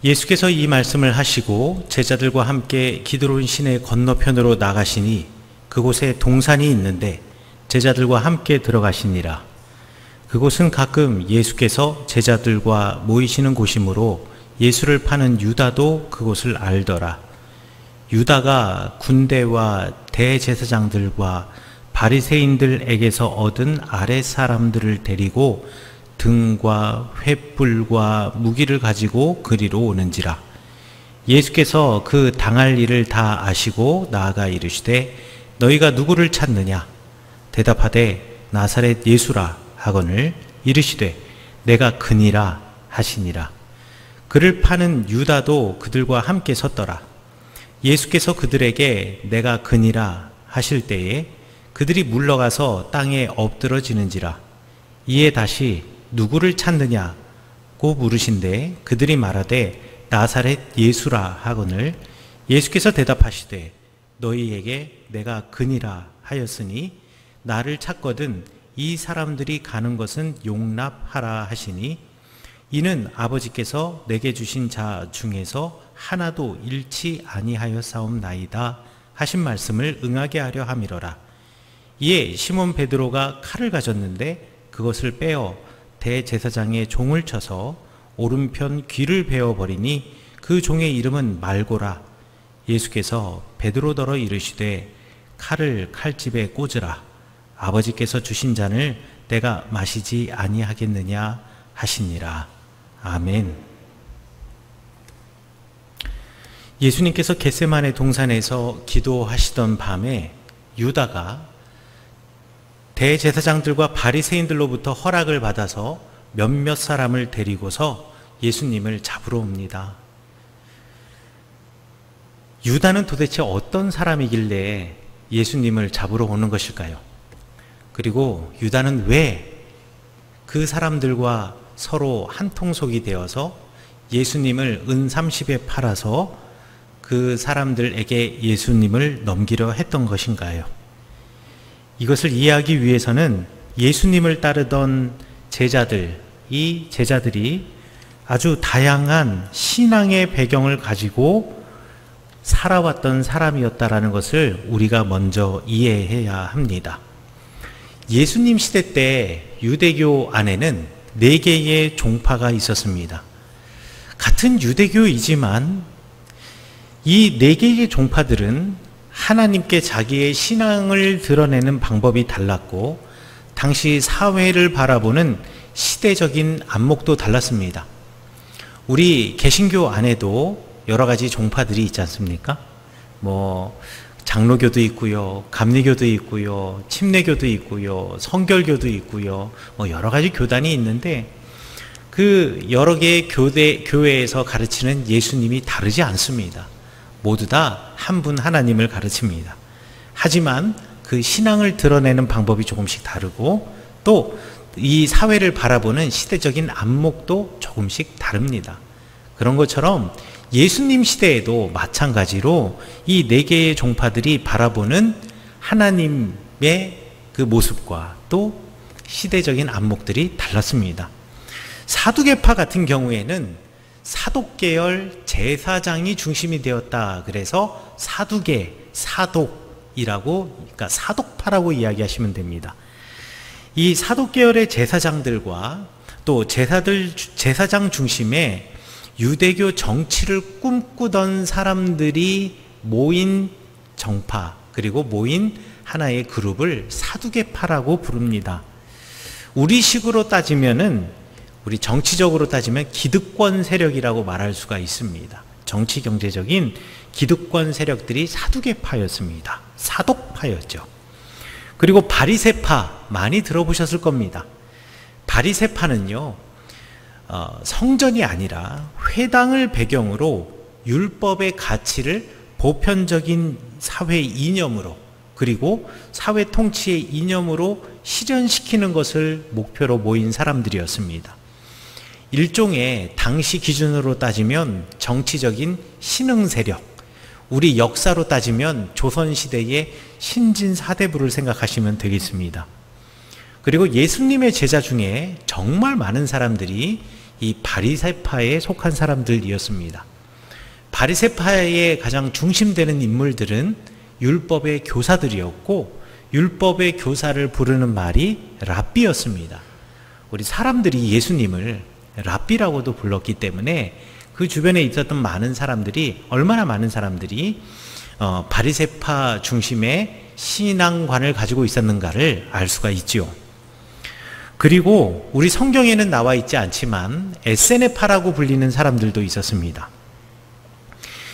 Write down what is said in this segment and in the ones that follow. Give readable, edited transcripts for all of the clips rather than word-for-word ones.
예수께서 이 말씀을 하시고 제자들과 함께 기드론 시내 건너편으로 나가시니 그곳에 동산이 있는데 제자들과 함께 들어가시니라. 그곳은 가끔 예수께서 제자들과 모이시는 곳이므로 예수를 파는 유다도 그곳을 알더라. 유다가 군대와 대제사장들과 바리새인들에게서 얻은 아랫 사람들을 데리고 등과 횃불과 무기를 가지고 그리로 오는지라. 예수께서 그 당할 일을 다 아시고 나아가 이르시되 너희가 누구를 찾느냐? 대답하되 나사렛 예수라 하거늘 이르시되 내가 그니라 하시니라. 그를 파는 유다도 그들과 함께 섰더라. 예수께서 그들에게 내가 그니라 하실 때에 그들이 물러가서 땅에 엎드러지는지라. 이에 다시 누구를 찾느냐고 물으신대 그들이 말하되 나사렛 예수라 하거늘 예수께서 대답하시되 너희에게 내가 그니라 하였으니 나를 찾거든 이 사람들이 가는 것은 용납하라 하시니 이는 아버지께서 내게 주신 자 중에서 하나도 잃지 아니하였사옵나이다 하신 말씀을 응하게 하려 함이로라. 이에 시몬 베드로가 칼을 가졌는데 그것을 빼어 대제사장의 종을 쳐서 오른편 귀를 베어버리니 그 종의 이름은 말고라. 예수께서 베드로더러 이르시되 칼을 칼집에 꽂으라. 아버지께서 주신 잔을 내가 마시지 아니하겠느냐 하시니라. 아멘. 예수님께서 겟세마네 동산에서 기도하시던 밤에 유다가 대제사장들과 바리새인들로부터 허락을 받아서 몇몇 사람을 데리고서 예수님을 잡으러 옵니다. 유다는 도대체 어떤 사람이길래 예수님을 잡으러 오는 것일까요? 그리고 유다는 왜 그 사람들과 서로 한통속이 되어서 예수님을 은 30에 팔아서 그 사람들에게 예수님을 넘기려 했던 것인가요? 이것을 이해하기 위해서는 예수님을 따르던 제자들, 이 제자들이 아주 다양한 신앙의 배경을 가지고 살아왔던 사람이었다라는 것을 우리가 먼저 이해해야 합니다. 예수님 시대 때 유대교 안에는 4개의 종파가 있었습니다. 같은 유대교이지만 이 4개의 종파들은 하나님께 자기의 신앙을 드러내는 방법이 달랐고 당시 사회를 바라보는 시대적인 안목도 달랐습니다. 우리 개신교 안에도 여러 가지 종파들이 있지 않습니까? 장로교도 있고요, 감리교도 있고요, 침례교도 있고요, 성결교도 있고요, 여러 가지 교단이 있는데 그 여러 개의 교회에서 가르치는 예수님이 다르지 않습니다. 모두 다 한 분 하나님을 가르칩니다. 하지만 그 신앙을 드러내는 방법이 조금씩 다르고 또 이 사회를 바라보는 시대적인 안목도 조금씩 다릅니다. 그런 것처럼 예수님 시대에도 마찬가지로 이 4개의 종파들이 바라보는 하나님의 그 모습과 또 시대적인 안목들이 달랐습니다. 사두개파 같은 경우에는 사독계열 제사장이 중심이 되었다. 그래서 사두개, 사독이라고, 그러니까 사독파라고 이야기하시면 됩니다. 이 사독계열의 제사장들과 또 제사장 중심의 유대교 정치를 꿈꾸던 사람들이 모인 정파, 그리고 모인 하나의 그룹을 사두개파라고 부릅니다. 우리식으로 따지면은, 우리 정치적으로 따지면 기득권 세력이라고 말할 수가 있습니다. 정치 경제적인 기득권 세력들이 사두개파였습니다. 사독파였죠. 그리고 바리새파 많이 들어보셨을 겁니다. 바리새파는요, 성전이 아니라 회당을 배경으로 율법의 가치를 보편적인 사회 이념으로 그리고 사회 통치의 이념으로 실현시키는 것을 목표로 모인 사람들이었습니다. 일종의 당시 기준으로 따지면 정치적인 신흥 세력, 우리 역사로 따지면 조선시대의 신진사대부를 생각하시면 되겠습니다. 그리고 예수님의 제자 중에 정말 많은 사람들이 이 바리새파에 속한 사람들이었습니다. 바리새파의 가장 중심되는 인물들은 율법의 교사들이었고, 율법의 교사를 부르는 말이 랍비였습니다. 우리 사람들이 예수님을 랍비라고도 불렀기 때문에 그 주변에 있었던 많은 사람들이, 얼마나 많은 사람들이 바리새파 중심의 신앙관을 가지고 있었는가를 알 수가 있지요. 그리고 우리 성경에는 나와 있지 않지만 에세네파라고 불리는 사람들도 있었습니다.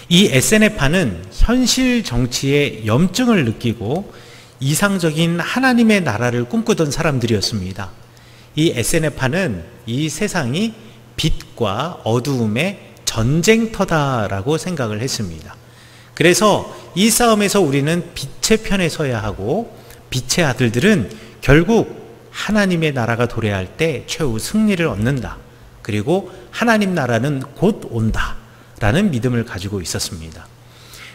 이 에세네파는 현실 정치에 염증을 느끼고 이상적인 하나님의 나라를 꿈꾸던 사람들이었습니다. 이 에세네파는 이 세상이 빛과 어두움의 전쟁터다라고 생각을 했습니다. 그래서 이 싸움에서 우리는 빛의 편에 서야 하고, 빛의 아들들은 결국 하나님의 나라가 도래할 때 최후 승리를 얻는다. 그리고 하나님 나라는 곧 온다. 라는 믿음을 가지고 있었습니다.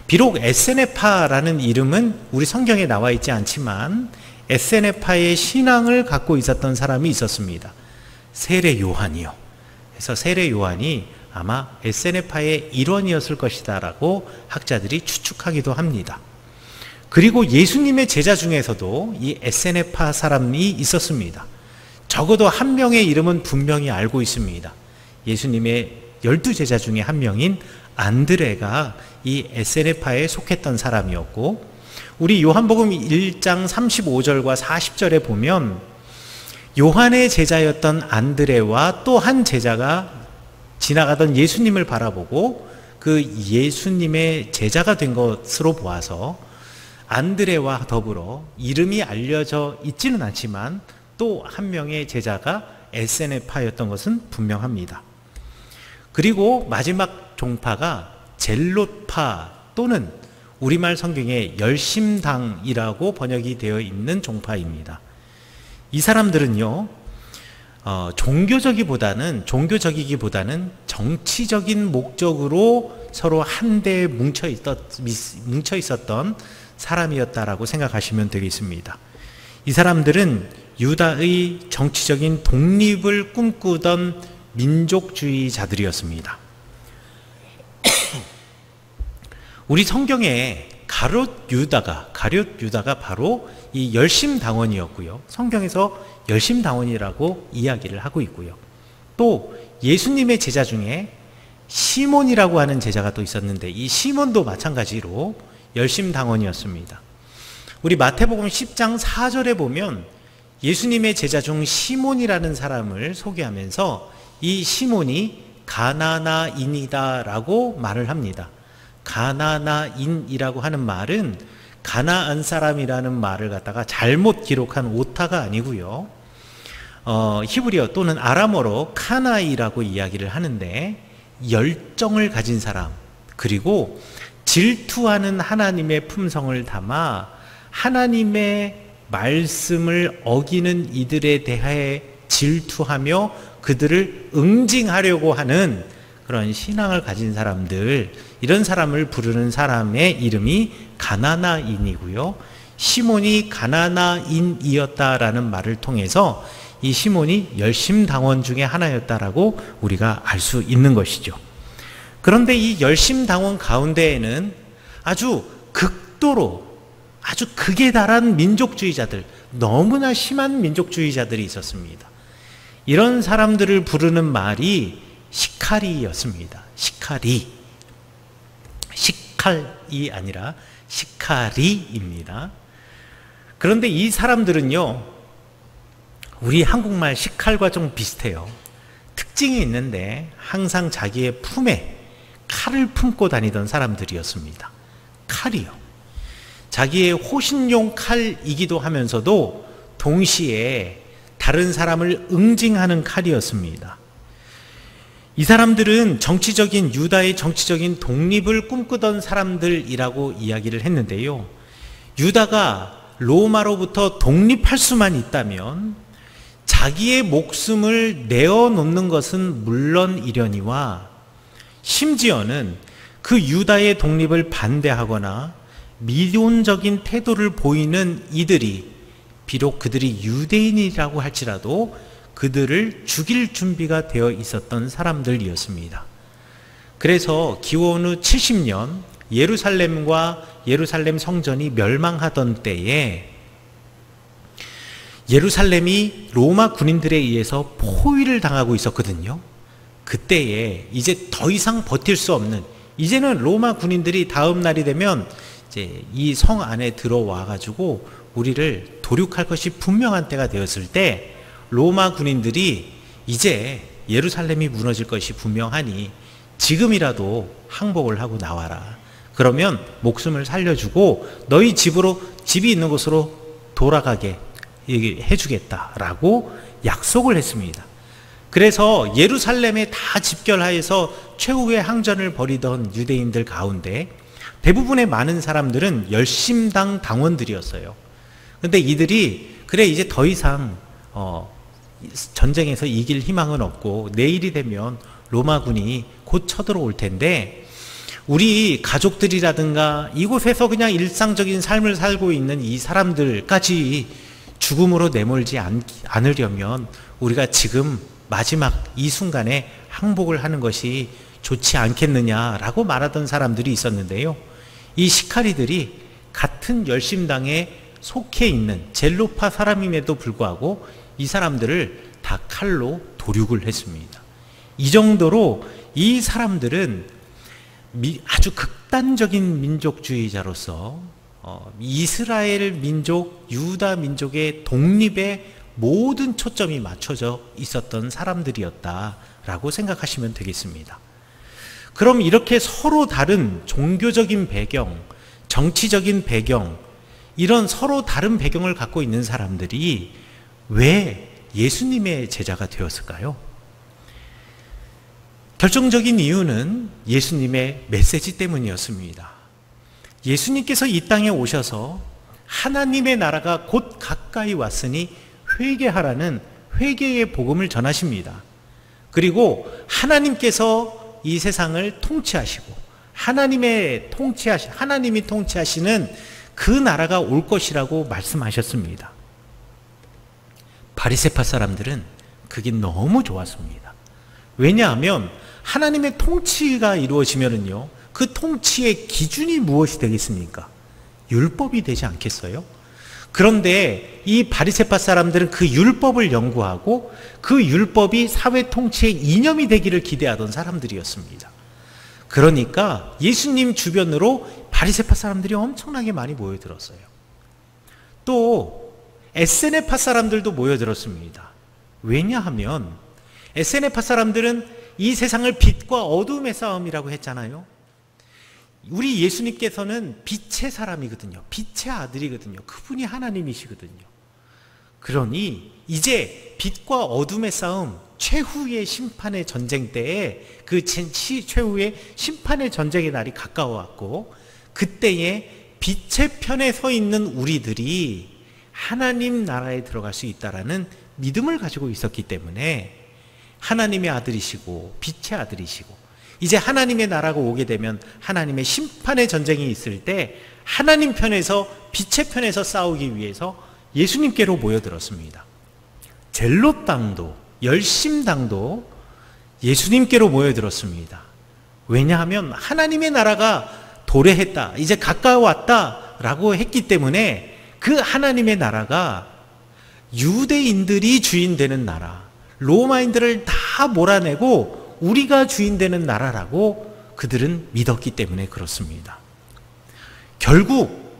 비록 에세네파라는 이름은 우리 성경에 나와 있지 않지만 에세네파의 신앙을 갖고 있었던 사람이 있었습니다. 세례 요한이요. 그래서 세례 요한이 아마 에세네파의 일원이었을 것이다 라고 학자들이 추측하기도 합니다. 그리고 예수님의 제자 중에서도 이 에세네파 사람이 있었습니다. 적어도 한 명의 이름은 분명히 알고 있습니다. 예수님의 12제자 중에 한 명인 안드레가 이 에세네파에 속했던 사람이었고, 우리 요한복음 1장 35절과 40절에 보면 요한의 제자였던 안드레와 또 한 제자가 지나가던 예수님을 바라보고 그 예수님의 제자가 된 것으로 보아서 안드레와 더불어 이름이 알려져 있지는 않지만 또 한 명의 제자가 에세네파였던 것은 분명합니다. 그리고 마지막 종파가 젤롯파 또는 우리말 성경에 열심당이라고 번역이 되어 있는 종파입니다. 이 사람들은요, 종교적이기보다는 정치적인 목적으로 서로 한데에 뭉쳐 있었던 사람이었다라고 생각하시면 되겠습니다. 이 사람들은 유다의 정치적인 독립을 꿈꾸던 민족주의자들이었습니다. 우리 성경에 가룟 유다가 바로 이 열심당원이었고요. 성경에서 열심당원이라고 이야기를 하고 있고요. 또 예수님의 제자 중에 시몬이라고 하는 제자가 또 있었는데 이 시몬도 마찬가지로 열심당원이었습니다. 우리 마태복음 10장 4절에 보면 예수님의 제자 중 시몬이라는 사람을 소개하면서 이 시몬이 가나나인이다라고 말을 합니다. 가나나인이라고 하는 말은 가나안 사람이라는 말을 갖다가 잘못 기록한 오타가 아니고요. 히브리어 또는 아람어로 카나이라고 이야기를 하는데 열정을 가진 사람, 그리고 질투하는 하나님의 품성을 담아 하나님의 말씀을 어기는 이들에 대해 질투하며 그들을 응징하려고 하는 그런 신앙을 가진 사람들, 이런 사람을 부르는 사람의 이름이 가나나인이고요. 시몬이 가나나인이었다라는 말을 통해서 이 시몬이 열심당원 중에 하나였다라고 우리가 알 수 있는 것이죠. 그런데 이 열심당원 가운데에는 아주 극도로 아주 극에 달한 민족주의자들, 너무나 심한 민족주의자들이 있었습니다. 이런 사람들을 부르는 말이 시카리였습니다. 시칼이 아니라 시카리입니다. 그런데 이 사람들은요, 우리 한국말 시칼과 좀 비슷해요. 특징이 있는데 항상 자기의 품에 칼을 품고 다니던 사람들이었습니다. 칼이요. 자기의 호신용 칼이기도 하면서도 동시에 다른 사람을 응징하는 칼이었습니다. 이 사람들은 유다의 정치적인 독립을 꿈꾸던 사람들이라고 이야기를 했는데요. 유다가 로마로부터 독립할 수만 있다면 자기의 목숨을 내어놓는 것은 물론이려니와 심지어는 그 유다의 독립을 반대하거나 미온적인 태도를 보이는 이들이 비록 그들이 유대인이라고 할지라도 그들을 죽일 준비가 되어 있었던 사람들이었습니다. 그래서 기원 후 70년 예루살렘과 예루살렘 성전이 멸망하던 때에 예루살렘이 로마 군인들에 의해서 포위를 당하고 있었거든요. 그때에 이제 더 이상 버틸 수 없는, 이제는 로마 군인들이 다음 날이 되면 이제 이 성 안에 들어와 가지고 우리를 도륙할 것이 분명한 때가 되었을 때 로마 군인들이 이제 예루살렘이 무너질 것이 분명하니 지금이라도 항복을 하고 나와라. 그러면 목숨을 살려주고 너희 집이 있는 곳으로 돌아가게 해주겠다라고 약속을 했습니다. 그래서 예루살렘에 다 집결하여서 최후의 항전을 벌이던 유대인들 가운데 대부분의 많은 사람들은 열심당 당원들이었어요. 근데 이들이 그래 이제 더 이상 전쟁에서 이길 희망은 없고 내일이 되면 로마군이 곧 쳐들어올 텐데 우리 가족들이라든가 이곳에서 그냥 일상적인 삶을 살고 있는 이 사람들까지 죽음으로 내몰지 않으려면 우리가 지금 마지막 이 순간에 항복을 하는 것이 좋지 않겠느냐라고 말하던 사람들이 있었는데요. 이 시카리들이 같은 열심당에 속해 있는 젤로파 사람임에도 불구하고 이 사람들을 다 칼로 도륙을 했습니다. 이 정도로 이 사람들은 아주 극단적인 민족주의자로서 이스라엘 민족, 유다 민족의 독립에 모든 초점이 맞춰져 있었던 사람들이었다라고 생각하시면 되겠습니다. 그럼 이렇게 서로 다른 종교적인 배경, 정치적인 배경, 이런 서로 다른 배경을 갖고 있는 사람들이 왜 예수님의 제자가 되었을까요? 결정적인 이유는 예수님의 메시지 때문이었습니다. 예수님께서 이 땅에 오셔서 하나님의 나라가 곧 가까이 왔으니 회개하라는 회개의 복음을 전하십니다. 그리고 하나님께서 이 세상을 통치하시고 하나님이 통치하시는 그 나라가 올 것이라고 말씀하셨습니다. 바리새파 사람들은 그게 너무 좋았습니다. 왜냐하면 하나님의 통치가 이루어지면은요, 그 통치의 기준이 무엇이 되겠습니까? 율법이 되지 않겠어요? 그런데 이 바리새파 사람들은 그 율법을 연구하고 그 율법이 사회 통치의 이념이 되기를 기대하던 사람들이었습니다. 그러니까 예수님 주변으로 바리새파 사람들이 엄청나게 많이 모여들었어요. 또 에세네파 사람들도 모여들었습니다. 왜냐하면 에세네파 사람들은 이 세상을 빛과 어둠의 싸움이라고 했잖아요. 우리 예수님께서는 빛의 사람이거든요. 빛의 아들이거든요. 그분이 하나님이시거든요. 그러니 이제 빛과 어둠의 싸움, 최후의 심판의 전쟁 때에 그 최후의 심판의 전쟁의 날이 가까워왔고 그때에 빛의 편에 서 있는 우리들이 하나님 나라에 들어갈 수 있다라는 믿음을 가지고 있었기 때문에 하나님의 아들이시고 빛의 아들이시고 이제 하나님의 나라가 오게 되면 하나님의 심판의 전쟁이 있을 때 하나님 편에서 빛의 편에서 싸우기 위해서 예수님께로 모여들었습니다. 젤롯당도 열심당도 예수님께로 모여들었습니다. 왜냐하면 하나님의 나라가 도래했다, 이제 가까워왔다 라고 했기 때문에 그 하나님의 나라가 유대인들이 주인 되는 나라, 로마인들을 다 몰아내고 우리가 주인 되는 나라라고 그들은 믿었기 때문에 그렇습니다. 결국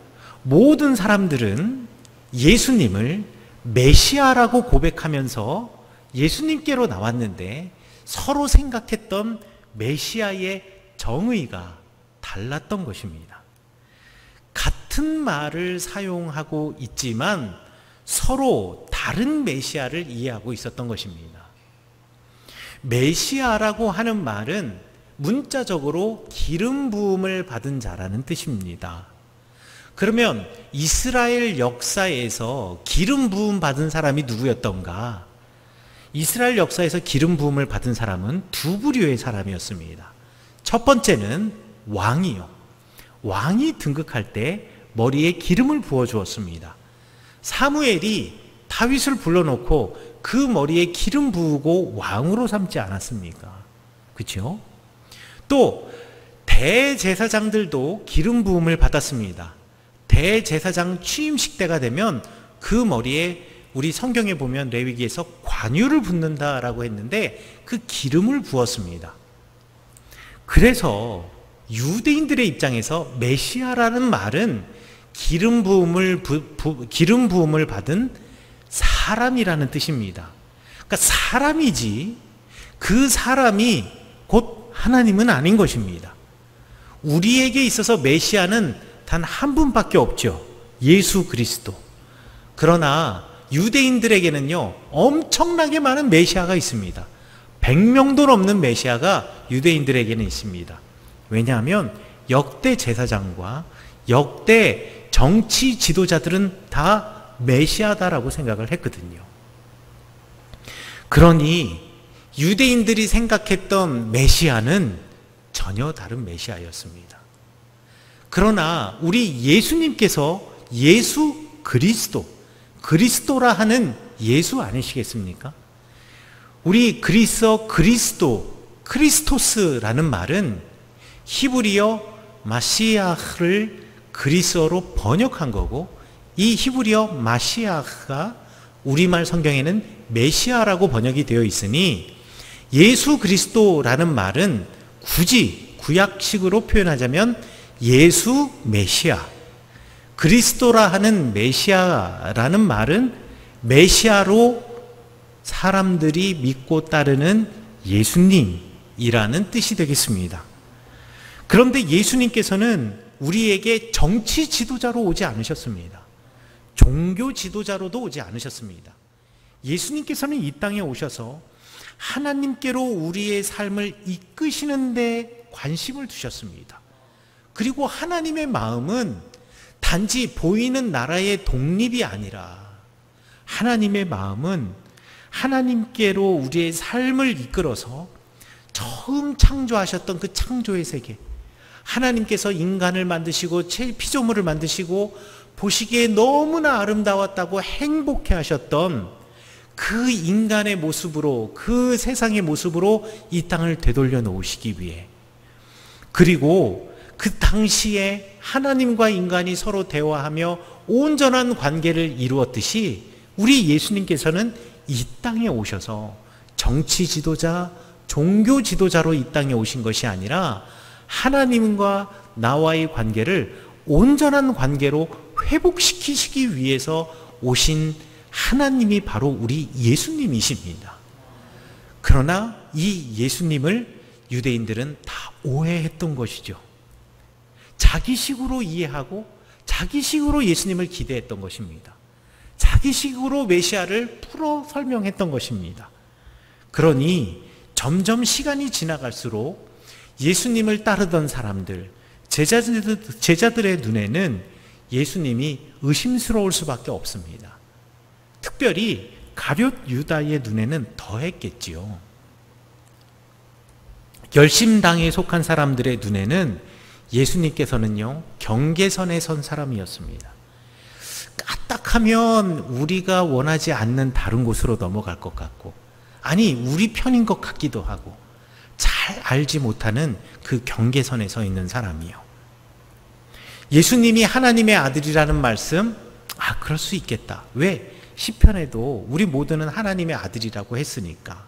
모든 사람들은 예수님을 메시아라고 고백하면서 예수님께로 나왔는데 서로 생각했던 메시아의 정의가 달랐던 것입니다. 같은 말을 사용하고 있지만 서로 다른 메시아를 이해하고 있었던 것입니다. 메시아라고 하는 말은 문자적으로 기름 부음을 받은 자라는 뜻입니다. 그러면 이스라엘 역사에서 기름 부음 받은 사람이 누구였던가? 이스라엘 역사에서 기름 부음을 받은 사람은 두 부류의 사람이었습니다. 첫 번째는 왕이요. 왕이 등극할 때 머리에 기름을 부어 주었습니다. 사무엘이 다윗을 불러놓고 그 머리에 기름 부으고 왕으로 삼지 않았습니까? 그렇죠? 또 대제사장들도 기름 부음을 받았습니다. 대제사장 취임식 때가 되면 그 머리에 우리 성경에 보면 레위기에서 관유를 붓는다라고 했는데 그 기름을 부었습니다. 그래서 유대인들의 입장에서 메시아라는 말은 기름 부음을 받은 사람이라는 뜻입니다. 그러니까 사람이지 그 사람이 곧 하나님은 아닌 것입니다. 우리에게 있어서 메시아는 단 한 분밖에 없죠. 예수 그리스도. 그러나 유대인들에게는요, 엄청나게 많은 메시아가 있습니다. 100명도 넘는 메시아가 유대인들에게는 있습니다. 왜냐하면 역대 제사장과 역대 정치 지도자들은 다 메시아다라고 생각을 했거든요. 그러니 유대인들이 생각했던 메시아는 전혀 다른 메시아였습니다. 그러나 우리 예수님께서 예수 그리스도라 하는 예수 아니시겠습니까? 우리 그리스어 크리스토스라는 말은 히브리어 마시아흐를 그리스어로 번역한 거고, 이 히브리어 마시아흐가 우리말 성경에는 메시아라고 번역이 되어 있으니 예수 그리스도라는 말은 굳이 구약식으로 표현하자면 예수 메시아, 그리스도라 하는 메시아라는 말은 메시아로 사람들이 믿고 따르는 예수님이라는 뜻이 되겠습니다. 그런데 예수님께서는 우리에게 정치 지도자로 오지 않으셨습니다. 종교 지도자로도 오지 않으셨습니다. 예수님께서는 이 땅에 오셔서 하나님께로 우리의 삶을 이끄시는 데 관심을 두셨습니다. 그리고 하나님의 마음은 단지 보이는 나라의 독립이 아니라 하나님의 마음은 하나님께로 우리의 삶을 이끌어서 처음 창조하셨던 그 창조의 세계, 하나님께서 인간을 만드시고 피조물을 만드시고 보시기에 너무나 아름다웠다고 행복해 하셨던 그 인간의 모습으로, 그 세상의 모습으로 이 땅을 되돌려 놓으시기 위해, 그리고 그 당시에 하나님과 인간이 서로 대화하며 온전한 관계를 이루었듯이 우리 예수님께서는 이 땅에 오셔서 정치 지도자, 종교 지도자로 이 땅에 오신 것이 아니라 하나님과 나와의 관계를 온전한 관계로 회복시키시기 위해서 오신 하나님이 바로 우리 예수님이십니다. 그러나 이 예수님을 유대인들은 다 오해했던 것이죠. 자기식으로 이해하고 자기식으로 예수님을 기대했던 것입니다. 자기식으로 메시아를 풀어 설명했던 것입니다. 그러니 점점 시간이 지나갈수록 예수님을 따르던 사람들, 제자들의 눈에는 예수님이 의심스러울 수밖에 없습니다. 특별히 가룟 유다의 눈에는 더했겠지요. 열심당에 속한 사람들의 눈에는 예수님께서는요, 경계선에 선 사람이었습니다. 까딱하면 우리가 원하지 않는 다른 곳으로 넘어갈 것 같고, 아니 우리 편인 것 같기도 하고, 잘 알지 못하는 그 경계선에 서 있는 사람이요. 예수님이 하나님의 아들이라는 말씀, 그럴 수 있겠다. 왜? 시편에도 우리 모두는 하나님의 아들이라고 했으니까.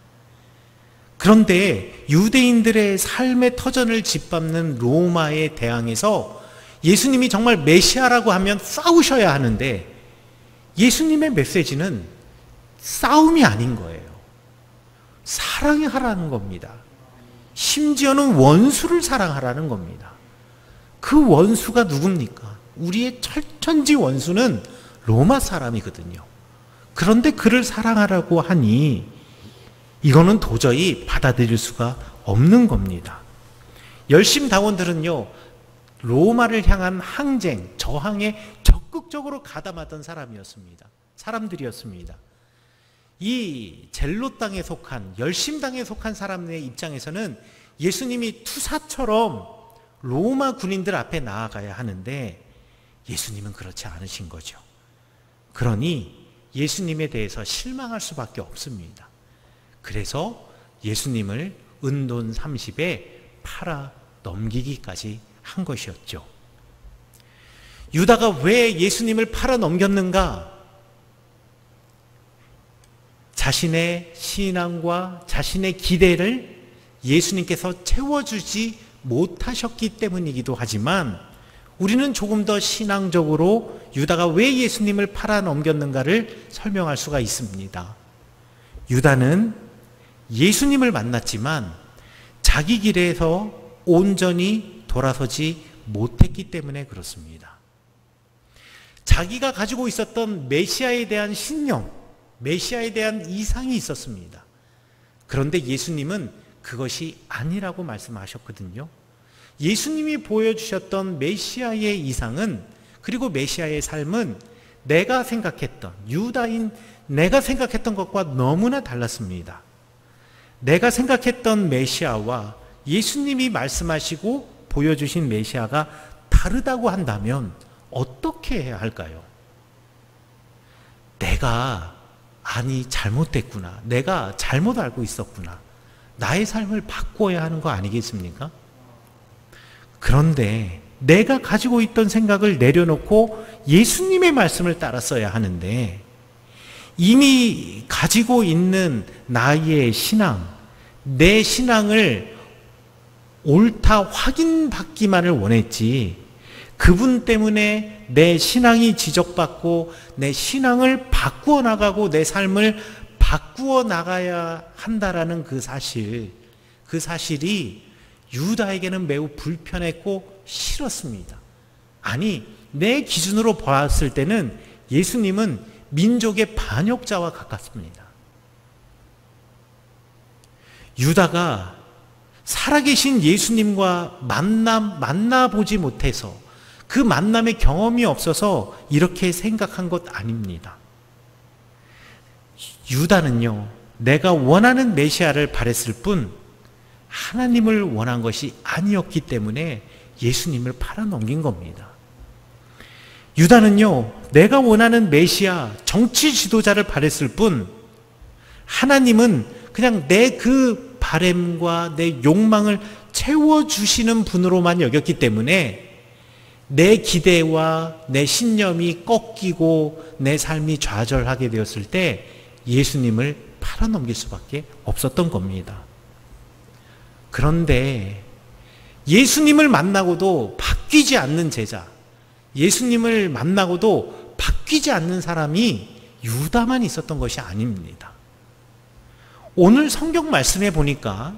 그런데 유대인들의 삶의 터전을 짓밟는 로마의 대항에서 예수님이 정말 메시아라고 하면 싸우셔야 하는데, 예수님의 메시지는 싸움이 아닌 거예요. 사랑하라는 겁니다. 심지어는 원수를 사랑하라는 겁니다. 그 원수가 누굽니까? 우리의 철천지 원수는 로마 사람이거든요. 그런데 그를 사랑하라고 하니 이거는 도저히 받아들일 수가 없는 겁니다. 열심당원들은요, 로마를 향한 항쟁, 저항에 적극적으로 가담하던 사람들이었습니다. 이 젤로 땅에 속한, 열심당에 속한 사람의 입장에서는 예수님이 투사처럼 로마 군인들 앞에 나아가야 하는데 예수님은 그렇지 않으신 거죠. 그러니 예수님에 대해서 실망할 수밖에 없습니다. 그래서 예수님을 은돈 30에 팔아 넘기기까지 한 것이었죠. 유다가 왜 예수님을 팔아 넘겼는가? 자신의 신앙과 자신의 기대를 예수님께서 채워주지 못하셨기 때문이기도 하지만, 우리는 조금 더 신앙적으로 유다가 왜 예수님을 팔아 넘겼는가를 설명할 수가 있습니다. 유다는 예수님을 만났지만 자기 길에서 온전히 돌아서지 못했기 때문에 그렇습니다. 자기가 가지고 있었던 메시아에 대한 신념, 메시아에 대한 이상이 있었습니다. 그런데 예수님은 그것이 아니라고 말씀하셨거든요. 예수님이 보여주셨던 메시아의 이상은, 그리고 메시아의 삶은 내가 생각했던, 유다인 내가 생각했던 것과 너무나 달랐습니다. 내가 생각했던 메시아와 예수님이 말씀하시고 보여주신 메시아가 다르다고 한다면 어떻게 해야 할까요? 내가 잘못됐구나, 내가 잘못 알고 있었구나, 나의 삶을 바꿔야 하는 거 아니겠습니까? 그런데 내가 가지고 있던 생각을 내려놓고 예수님의 말씀을 따랐어야 하는데, 이미 가지고 있는 나의 신앙, 내 신앙을 옳다 확인받기만을 원했지, 그분 때문에 내 신앙이 지적받고 내 신앙을 바꾸어 나가고 내 삶을 바꾸어 나가야 한다라는 그 사실이 유다에게는 매우 불편했고 싫었습니다. 아니, 내 기준으로 봤을 때는 예수님은 민족의 반역자와 가깝습니다. 유다가 살아계신 예수님과 만나보지 못해서, 그 만남의 경험이 없어서 이렇게 생각한 것 아닙니다. 유다는요, 내가 원하는 메시아를 바랬을 뿐 하나님을 원한 것이 아니었기 때문에 예수님을 팔아넘긴 겁니다. 유다는요, 내가 원하는 메시아, 정치 지도자를 바랬을 뿐 하나님은 그냥 내 그 바램과 내 욕망을 채워주시는 분으로만 여겼기 때문에 내 기대와 내 신념이 꺾이고 내 삶이 좌절하게 되었을 때 예수님을 팔아넘길 수밖에 없었던 겁니다. 그런데 예수님을 만나고도 바뀌지 않는 제자, 예수님을 만나고도 바뀌지 않는 사람이 유다만 있었던 것이 아닙니다. 오늘 성경 말씀에 보니까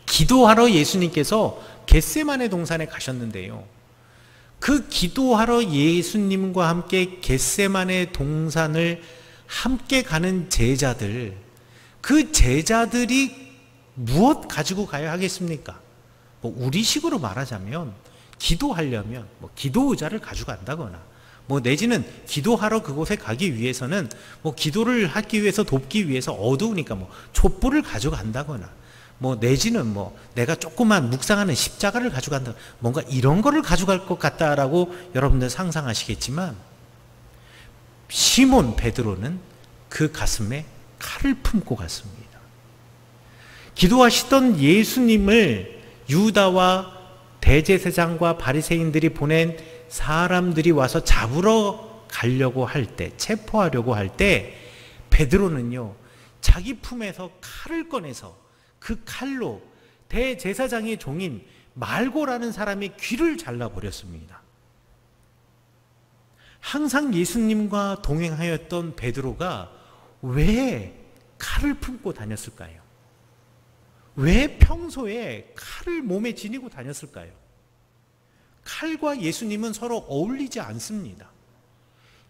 기도하러 예수님께서 겟세마네 동산에 가셨는데요, 그 기도하러 예수님과 함께 겟세마네 동산을 함께 가는 제자들, 그 제자들이 무엇 가지고 가야 하겠습니까? 우리식으로 말하자면 기도하려면 기도 의자를 가져간다거나, 내지는 기도하러 그곳에 가기 위해서는 기도를 하기 위해서, 돕기 위해서 어두우니까 촛불을 가져간다거나, 내지는 내가 조그만 묵상하는 십자가를 가져간다, 뭔가 이런 거를 가져갈 것 같다라고 여러분들 상상하시겠지만, 시몬 베드로는 그 가슴에 칼을 품고 갔습니다. 기도하시던 예수님을 유다와 대제사장과 바리새인들이 보낸 사람들이 와서 잡으러 가려고 할 때, 체포하려고 할 때, 베드로는요, 자기 품에서 칼을 꺼내서 그 칼로 대제사장의 종인 말고라는 사람의 귀를 잘라버렸습니다. 항상 예수님과 동행하였던 베드로가 왜 칼을 품고 다녔을까요? 왜 평소에 칼을 몸에 지니고 다녔을까요? 칼과 예수님은 서로 어울리지 않습니다.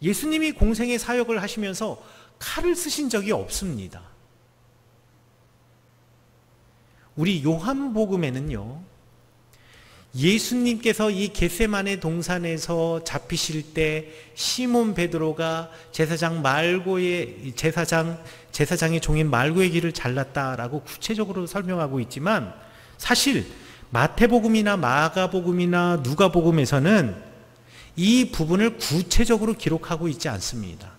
예수님이 공생의 사역을 하시면서 칼을 쓰신 적이 없습니다. 우리 요한복음에는요, 예수님께서 이 겟세마네 동산에서 잡히실 때 시몬 베드로가 제사장의 종인 말고의 귀를 잘랐다라고 구체적으로 설명하고 있지만, 사실 마태복음이나 마가복음이나 누가복음에서는 이 부분을 구체적으로 기록하고 있지 않습니다.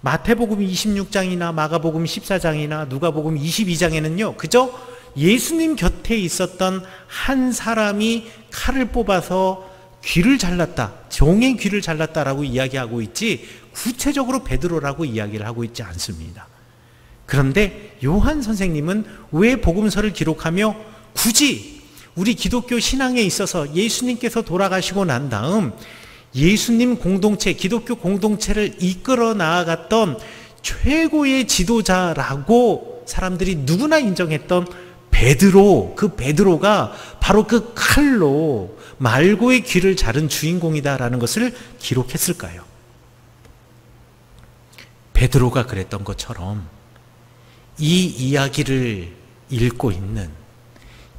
마태복음 26장이나 마가복음 14장이나 누가복음 22장에는요, 그저 예수님 곁에 있었던 한 사람이 칼을 뽑아서 귀를 잘랐다, 종의 귀를 잘랐다라고 이야기하고 있지, 구체적으로 베드로라고 이야기를 하고 있지 않습니다. 그런데 요한 선생님은 왜 복음서를 기록하며 굳이 우리 기독교 신앙에 있어서 예수님께서 돌아가시고 난 다음 예수님 공동체, 기독교 공동체를 이끌어 나아갔던 최고의 지도자라고 사람들이 누구나 인정했던 베드로, 그 베드로가 바로 그 칼로 말고의 귀를 자른 주인공이다라는 것을 기록했을까요? 베드로가 그랬던 것처럼 이 이야기를 읽고 있는,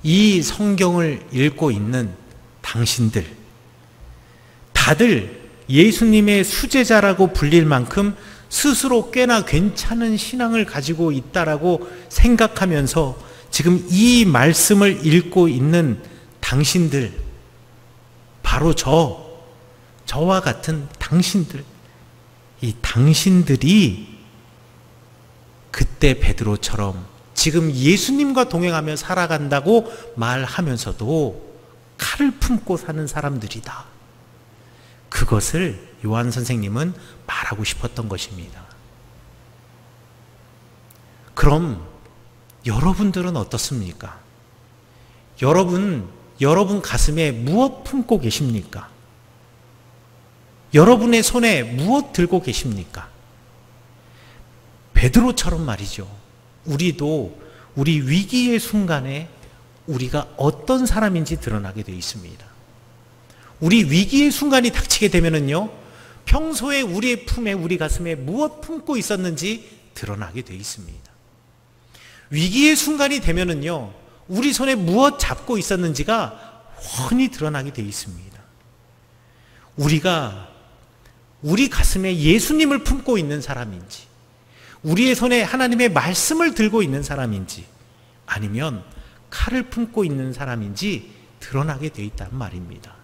이 성경을 읽고 있는 당신들, 다들 예수님의 수제자라고 불릴 만큼 스스로 꽤나 괜찮은 신앙을 가지고 있다라고 생각하면서 지금 이 말씀을 읽고 있는 당신들, 바로 저와 같은 당신들, 이 당신들이 그때 베드로처럼 지금 예수님과 동행하며 살아간다고 말하면서도 칼을 품고 사는 사람들이다. 그것을 요한 선생님은 말하고 싶었던 것입니다. 그럼 여러분들은 어떻습니까? 여러분 가슴에 무엇 품고 계십니까? 여러분의 손에 무엇 들고 계십니까? 베드로처럼 말이죠. 우리도 우리 위기의 순간에 우리가 어떤 사람인지 드러나게 되어 있습니다. 우리 위기의 순간이 닥치게 되면은요, 평소에 우리의 품에, 우리 가슴에 무엇 품고 있었는지 드러나게 되어 있습니다. 위기의 순간이 되면은요, 우리 손에 무엇 잡고 있었는지가 훤히 드러나게 되어 있습니다. 우리가 우리 가슴에 예수님을 품고 있는 사람인지, 우리의 손에 하나님의 말씀을 들고 있는 사람인지, 아니면 칼을 품고 있는 사람인지 드러나게 되어 있단 말입니다.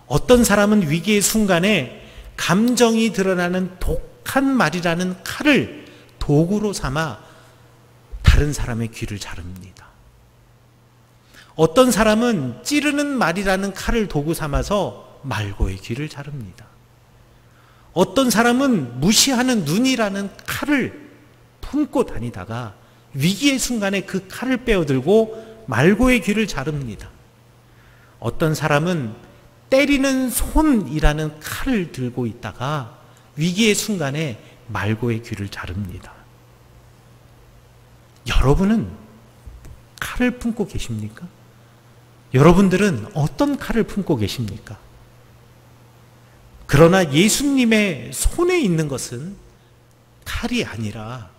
어떤 사람은 위기의 순간에 감정이 드러나는 독한 말이라는 칼을 도구로 삼아 다른 사람의 귀를 자릅니다. 어떤 사람은 찌르는 말이라는 칼을 도구 삼아서 말고의 귀를 자릅니다. 어떤 사람은 무시하는 눈이라는 칼을 품고 다니다가 위기의 순간에 그 칼을 빼어들고 말고의 귀를 자릅니다. 어떤 사람은 때리는 손이라는 칼을 들고 있다가 위기의 순간에 말고의 귀를 자릅니다. 여러분은 칼을 품고 계십니까? 여러분들은 어떤 칼을 품고 계십니까? 그러나 예수님의 손에 있는 것은 칼이 아니라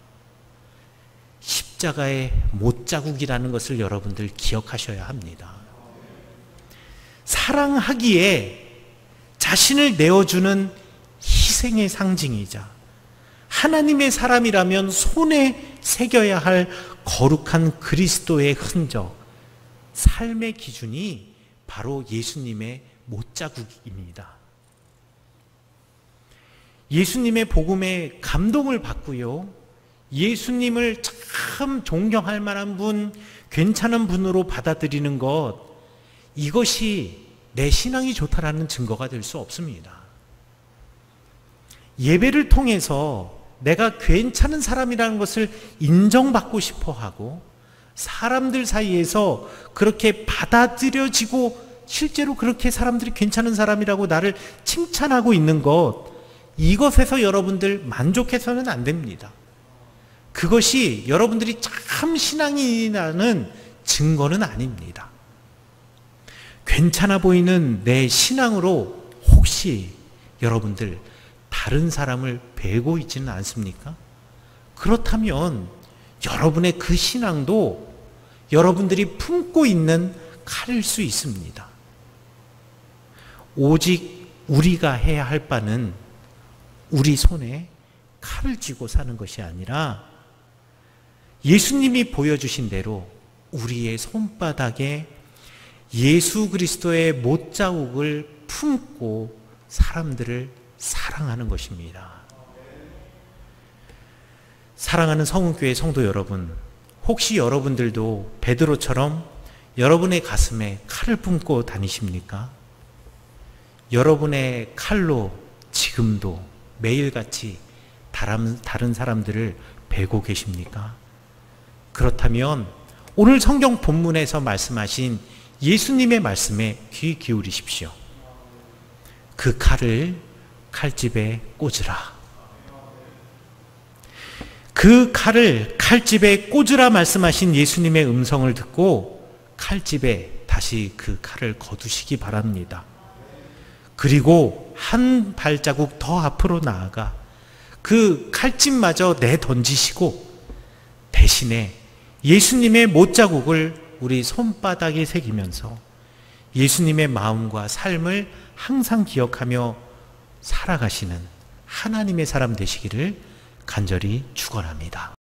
십자가의 못자국이라는 것을 여러분들 기억하셔야 합니다. 사랑하기에 자신을 내어주는 희생의 상징이자 하나님의 사람이라면 손에 새겨야 할 거룩한 그리스도의 흔적, 삶의 기준이 바로 예수님의 못자국입니다. 예수님의 복음에 감동을 받고요, 예수님을 참 존경할 만한 분, 괜찮은 분으로 받아들이는 것, 이것이 내 신앙이 좋다라는 증거가 될 수 없습니다. 예배를 통해서 내가 괜찮은 사람이라는 것을 인정받고 싶어 하고 사람들 사이에서 그렇게 받아들여지고 실제로 그렇게 사람들이 괜찮은 사람이라고 나를 칭찬하고 있는 것, 이것에서 여러분들 만족해서는 안 됩니다. 그것이 여러분들이 참 신앙이라는 증거는 아닙니다. 괜찮아 보이는 내 신앙으로 혹시 여러분들 다른 사람을 베고 있지는 않습니까? 그렇다면 여러분의 그 신앙도 여러분들이 품고 있는 칼일 수 있습니다. 오직 우리가 해야 할 바는 우리 손에 칼을 쥐고 사는 것이 아니라 예수님이 보여주신 대로 우리의 손바닥에 예수 그리스도의 못자국을 품고 사람들을 사랑하는 것입니다. 사랑하는 성은교회 성도 여러분, 혹시 여러분들도 베드로처럼 여러분의 가슴에 칼을 품고 다니십니까? 여러분의 칼로 지금도 매일같이 다른 사람들을 베고 계십니까? 그렇다면 오늘 성경 본문에서 말씀하신 예수님의 말씀에 귀 기울이십시오. 그 칼을 칼집에 꽂으라. 그 칼을 칼집에 꽂으라 말씀하신 예수님의 음성을 듣고 칼집에 다시 그 칼을 거두시기 바랍니다. 그리고 한 발자국 더 앞으로 나아가 그 칼집마저 내던지시고 대신에 예수님의 못자국을 우리 손바닥에 새기면서 예수님의 마음과 삶을 항상 기억하며 살아가시는 하나님의 사람 되시기를 간절히 축원합니다.